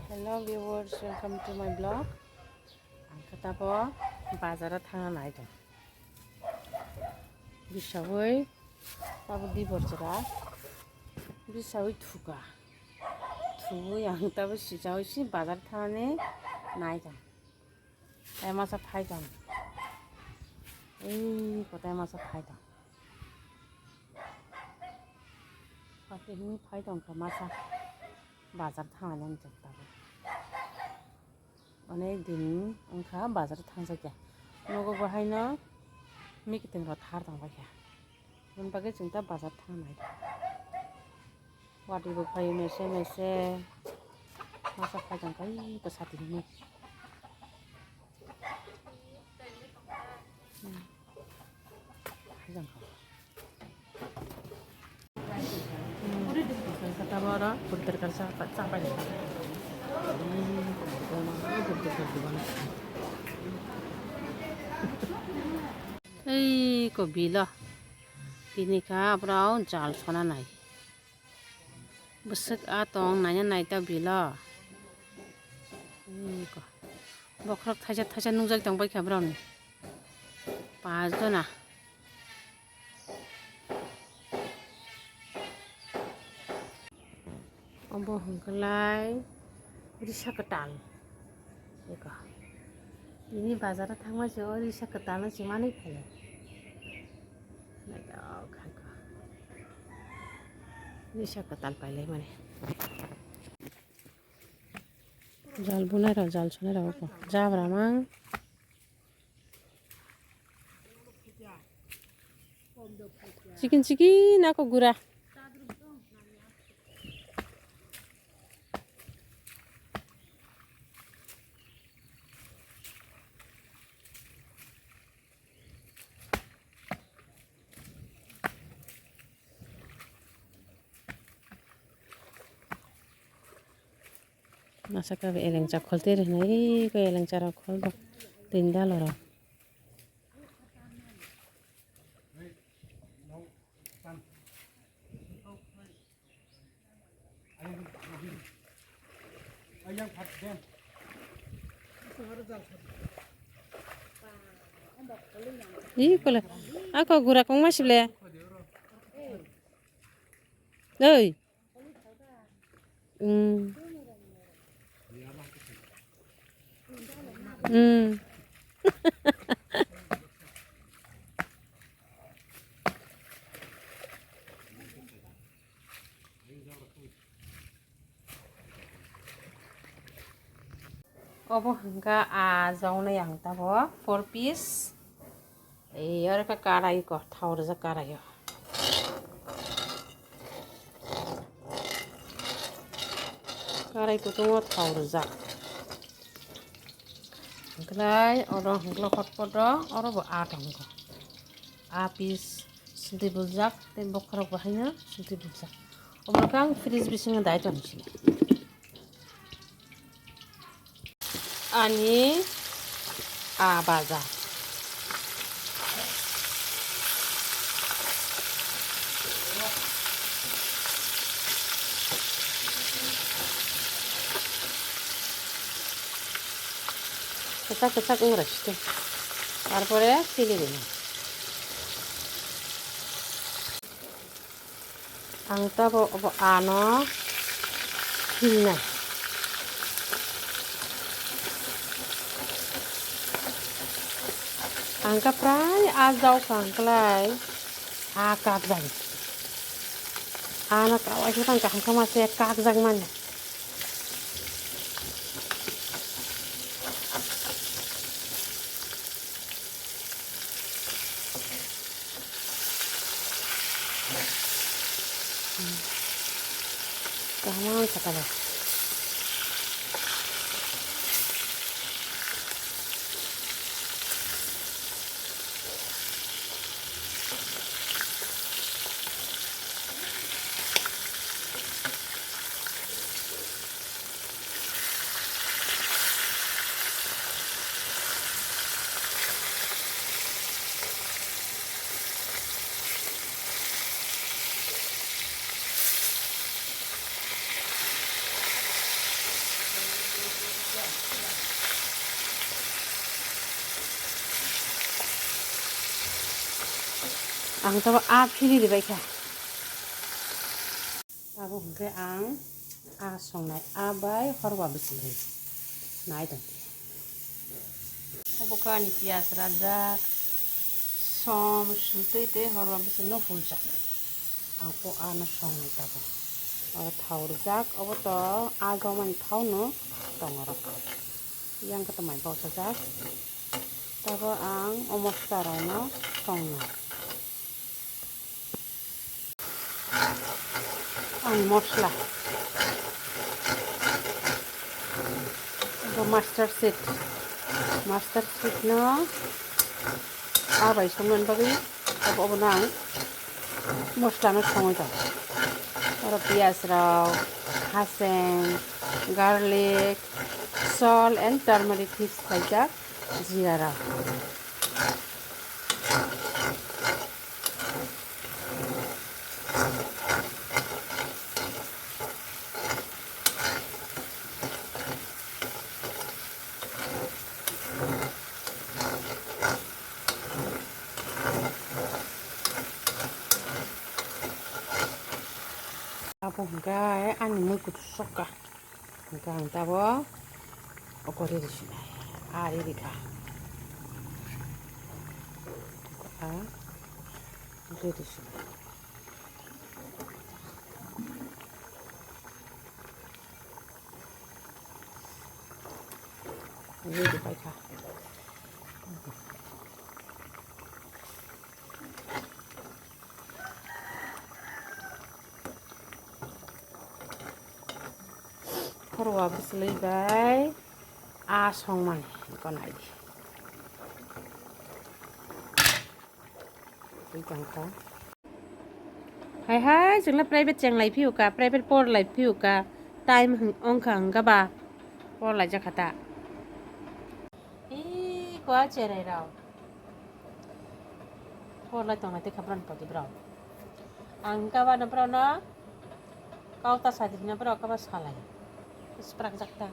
Hello viewers, welcome to my blog. Angka tabo bazarat thanga naidong. Bisawai tabo di borjara. Bisawai thuga. Thugu yang tabo sijawai si bazar thanga ne naidong. Masa phaidong. Kotai masa phaidong. Pati ini phaidong ka masa bazar thanga ne tabo. Onek din angka bazar थांजाया नगो बाहायनो मिकिटिं र थार थांबाय उन बागे जों दा बाजार थांनाय वादिबो फायो मेसे मेसे मासा फायजां गाय बसादिनि फायजां kata bara putar kerja capek ko bila tini ka brown jal sona nai besek atong nanya nai ta bila ko bokrok thaja nungjak tang bai ka brown pa jona ombo hungklai risa ketal eko ini bazar thangma jo risa ketal na chimani phele risa ketal paile mane jal bunai ra jal sonai ra ko jabra mang chikin aku gura masa ka eleng cha kholte re nai ko eleng cha ra khol do tinda loro kola ako gura kong masile oi obo hingga jauna yang tabo 4 piece और का काराई को थावर जा कारायो काराई को तो थावर जा गलाय और हंगलो खटपट और बो आटंग आ पीस सुति बुजाक ते बखर बहायना सुति बुजाक और कां fridge बिसिंग दायत हनसि ani a baza kesak ngurus tuh তারপরে ফেলে দিলাম angta bo ano hinna angka prai azau kangklai akak jang anak awak itu kan angka masih akak jang mana kamu sekarang Ang tawa phiri di baikha. Abo hingke ang songnai bai horba bisili. Nai dong. Obo kani pias rajak. Som sultui te horba bisili no fuljak. Ang po ano songnai tabo. Oro thau rijak obo to agomani thau no tongorok. Yang ketemai bau sajak. Tabo ang omostar no songnai. Ang mosla. Ito mustard seed no abai songnan bagi abo nang mosla no songai ta oro pias rau hasen garlic salt and turmeric mix kaijak jira rau abo hingga ani moi kutusok ka hingga ang tabo okori disina ari dika okori disina ini di baikha horwa bisili bai songmani konai di jangka hai jengla private cheng lai phiu ka private por lai phiu ka time ongkha hangga ba por lai jakata kwa chere rao por lai tongai te khabran podi brao angka ba na brao na kau ta sadi na brao ka ba salai sprak jakta